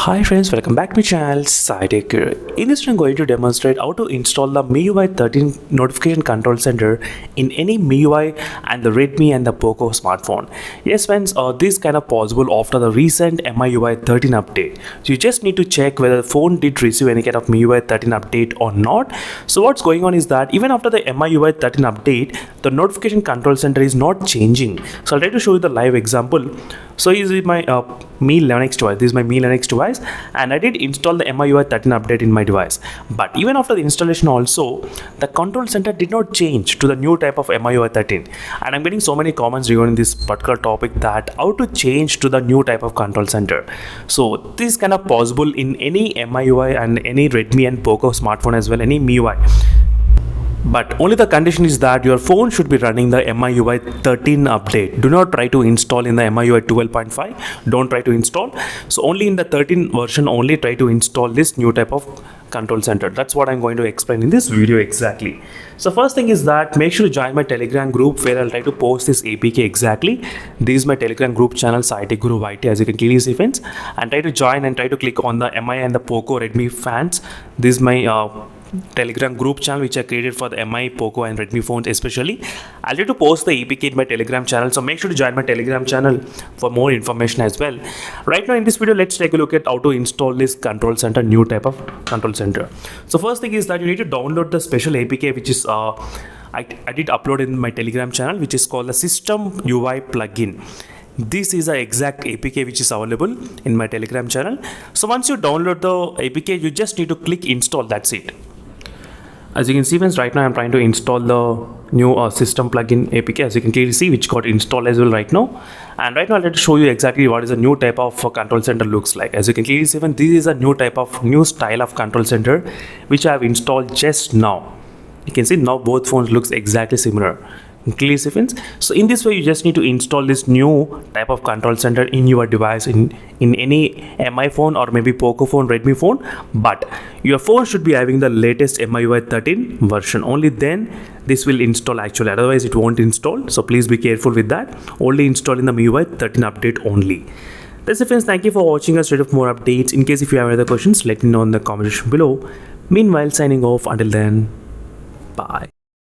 Hi friends, welcome back to my channel Spykar. In this I'm going to demonstrate how to install the MIUI 13 notification control center in any MIUI and the Redmi and the Poco smartphone. Yes friends, this kind of possible after the recent MIUI 13 update. So you just need to check whether the phone did receive any kind of MIUI 13 update or not. So what's going on is that even after the MIUI 13 update, the notification control center is not changing. So I'll try to show you the live example. So this is my Mi Linux device. This is my Mi Linux device, and I did install the MIUI 13 update in my device. But even after the installation also, the control center did not change to the new type of MIUI 13. And I'm getting so many comments regarding this particular topic that how to change to the new type of control center. So this is kind of possible in any MIUI and any Redmi and Poco smartphone as well, any MIUI. But only the condition is that your phone should be running the MIUI 13 update. Do not try to install in the MIUI 12.5. Don't try to install. So only in the 13 version only try to install this new type of control center. That's what I'm going to explain in this video exactly. So first thing is that make sure to join my Telegram group where I'll try to post this APK exactly. This is my Telegram group channel, Site Guru YT, as you can clearly see friends. And try to join and try to click on the MI and the Poco Redmi fans. This is my Telegram group channel which I created for the MI, Poco and Redmi phones especially. I'll try to post the APK in my Telegram channel, so make sure to join my Telegram channel for more information as well. Right now in this video, let's take a look at how to install this control center, new type of control center. So first thing is that you need to download the special APK which is I did upload in my Telegram channel, which is called the System UI plugin. This is the exact APK which is available in my Telegram channel. So once you download the APK, you just need to click install, that's it. As you can see friends, right now I'm trying to install the new system plugin APK, as you can clearly see, which got installed as well right now. And right now I'll try to show you exactly what is a new type of control center looks like. As you can clearly see, this is a new type of new style of control center which I have installed just now. You can see now both phones looks exactly similar. Clearly see friends. So in this way you just need to install this new type of control center in your device in any MI phone or maybe Poco phone, Redmi phone, but your phone should be having the latest MIUI 13 version. Only then this will install actually, otherwise it won't install. So please be careful with that. Only install in the MIUI 13 update only. That's it friends. Thank you for watching us. Straight up more updates. In case if you have any other questions, let me know in the comment section below. Meanwhile, signing off. Until then, bye.